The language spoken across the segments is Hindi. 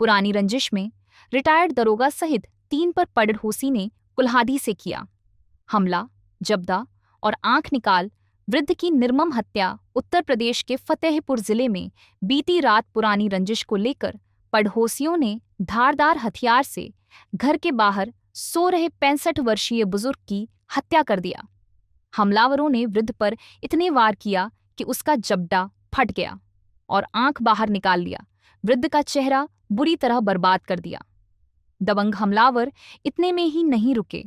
पुरानी रंजिश में रिटायर्ड दरोगा सहित 3 पर पड़ोसी ने कुल्हाड़ी से किया हमला, जब्दा और आंख निकाल वृद्ध की निर्मम हत्या। उत्तर प्रदेश के फतेहपुर जिले में बीती रात पुरानी रंजिश को लेकर पड़ोसियों ने धारदार हथियार से घर के बाहर सो रहे 65 वर्षीय बुजुर्ग की हत्या कर दिया। हमलावरों ने वृद्ध पर इतने वार किया कि उसका जबड़ा फट गया और आंख बाहर निकाल लिया। वृद्ध का चेहरा बुरी तरह बर्बाद कर दिया। दबंग हमलावर इतने में ही नहीं रुके।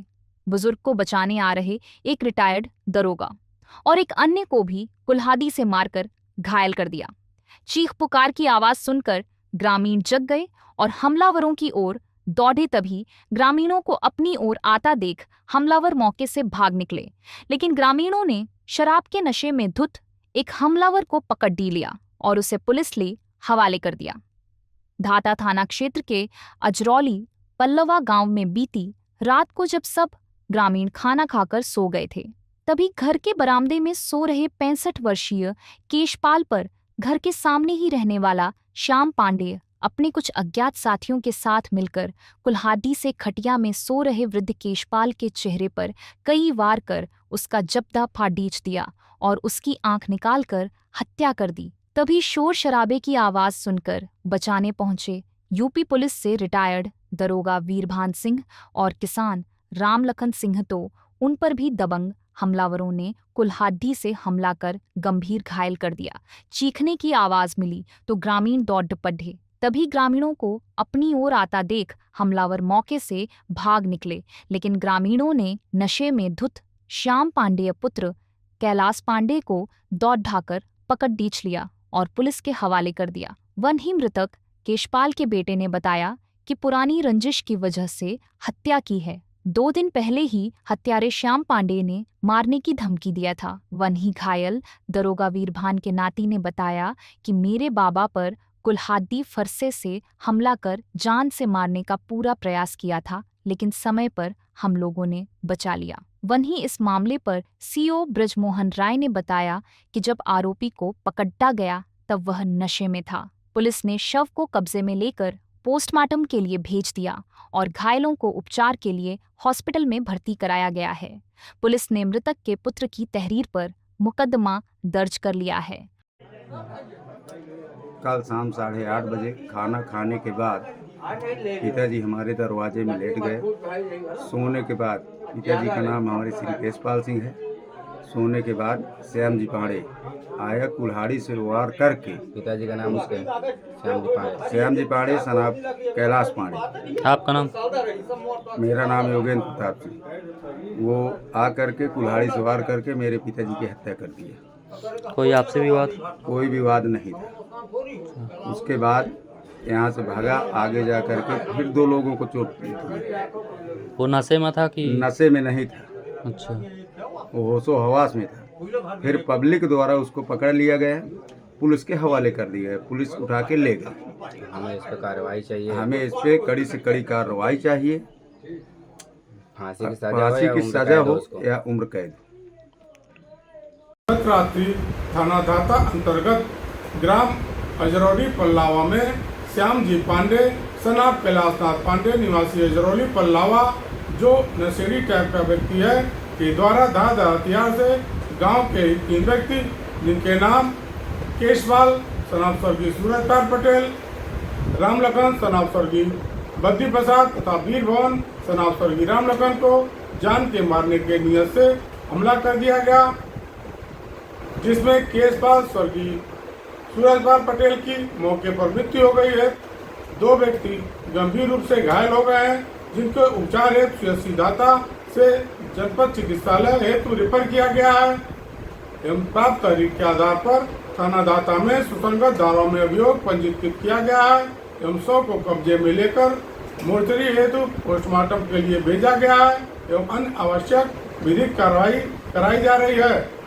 बुजुर्ग को बचाने आ रहे एक रिटायर्ड दरोगा और एक अन्य को भी कुल्हाड़ी से मारकर घायल कर दिया। चीख पुकार की आवाज सुनकर ग्रामीण जग गए और हमलावरों की ओर दौड़े। तभी ग्रामीणों को अपनी ओर आता देख हमलावर मौके से भाग निकले, लेकिन ग्रामीणों ने शराब के नशे में धुत एक हमलावर को पकड़ लिया और उसे पुलिस ले हवाले कर दिया। धाता थाना क्षेत्र के अजरौली पल्लवा गांव में बीती रात को जब सब ग्रामीण खाना खाकर सो गए थे, तभी घर के बरामदे में सो रहे 65 वर्षीय केशपाल पर घर के सामने ही रहने वाला श्याम पांडे अपने कुछ अज्ञात साथियों के साथ मिलकर कुल्हाड़ी से खटिया में सो रहे वृद्ध केशपाल के चेहरे पर कई वार कर उसका जबड़ा फाड़ दिया और उसकी आंख निकालकर हत्या कर दी। तभी शोर शराबे की आवाज सुनकर बचाने पहुंचे यूपी पुलिस से रिटायर्ड दरोगा वीरभान सिंह और किसान रामलखन सिंह, तो उन पर भी दबंग हमलावरों ने कुल्हाड़ी से हमला कर गंभीर घायल कर दिया। चीखने की आवाज मिली तो ग्रामीण दौड़ पड़े। तभी ग्रामीणों को अपनी ओर आता देख हमलावर मौके से भाग निकले, लेकिन ग्रामीणों ने नशे में धुत श्याम पांडेय पुत्र कैलाश पांडे को दौड़ ढाकर पकड़ लिया और पुलिस के हवाले कर दिया। वहीं मृतक केशपाल के बेटे ने बताया कि पुरानी रंजिश की वजह से हत्या की है। 2 दिन पहले ही हत्यारे श्याम पांडे ने मारने की धमकी दिया था। वहीं घायल दरोगा वीरभान के नाती ने बताया कि मेरे बाबा पर कुल्हाड़ी फरसे से हमला कर जान से मारने का पूरा प्रयास किया था, लेकिन समय पर हम लोगों ने बचा लिया। वहीं इस मामले पर सीओ ब्रजमोहन राय ने बताया कि जब आरोपी को पकड़ा गया तब वह नशे में था। पुलिस ने शव को कब्जे में लेकर पोस्टमार्टम के लिए भेज दिया और घायलों को उपचार के लिए हॉस्पिटल में भर्ती कराया गया है। पुलिस ने मृतक के पुत्र की तहरीर पर मुकदमा दर्ज कर लिया है। कल शाम 8:30 बजे खाना खाने के बाद पिताजी हमारे दरवाजे में लेट गए। सोने के बाद, पिताजी का नाम हमारे श्री केशपाल सिंह है। सोने के बाद श्याम जी पांडे आया, कुल्हाड़ी से वार करके। पिताजी का नाम उसके श्याम जी पांडे सनाब कैलाश पांडे। आपका नाम? मेरा नाम योगेंद्र प्रताप सिंह। वो आ करके कुल्हाड़ी से वार करके मेरे पिताजी की हत्या कर दिया। कोई आपसे विवाद? कोई विवाद नहीं था। उसके बाद यहाँ से भागा, आगे जा करके फिर 2 लोगों को चोट थी। वो नशे में था कि? नशे में नहीं था। अच्छा। वो होशो हवास में था। फिर पब्लिक द्वारा उसको पकड़ लिया गया, पुलिस के हवाले कर दिया। पुलिस उठा के ले गई। हमें इस पर कार्रवाई चाहिए। हमें इस पे कड़ी से कड़ी कार्रवाई चाहिए। फांसी की सजा हो या उम्र कैद। रात्रि थाना धाता अंतर्गत ग्राम अजरौली पल्लावा में श्याम जी पांडे सनाब कैलाशनाथ पांडे निवासी अजरौली पल्लावा, जो नशेड़ी टाइप का व्यक्ति है, के द्वारा धारदार हथियार से गांव के 3 व्यक्ति, जिनके नाम केशपाल सनाब स्वर्गीय सूरजपाल पटेल, रामलखन सनाब स्वर्गीय बद्दी प्रसाद तथा वीरभवन सनाब स्वर्गीय रामलखन को जान के मारने के नियत से हमला कर दिया गया, जिसमें केशपाल स्वर्गीय सूरजपाल पटेल की मौके पर मृत्यु हो गई है। 2 व्यक्ति गंभीर रूप से घायल हो गए हैं, जिनको उपचार हेतु सीएससी दाता से जनपद चिकित्सालय हेतु रेफर किया गया है। एवं प्राप्त तारीख के आधार पर थाना दाता में सुसंगत धाराओं में अभियोग पंजीकृत किया गया है एवं शव को कब्जे में लेकर मोर्चरी हेतु पोस्टमार्टम के लिए भेजा गया है एवं अन्य आवश्यक विधिक कार्रवाई कराई जा रही है।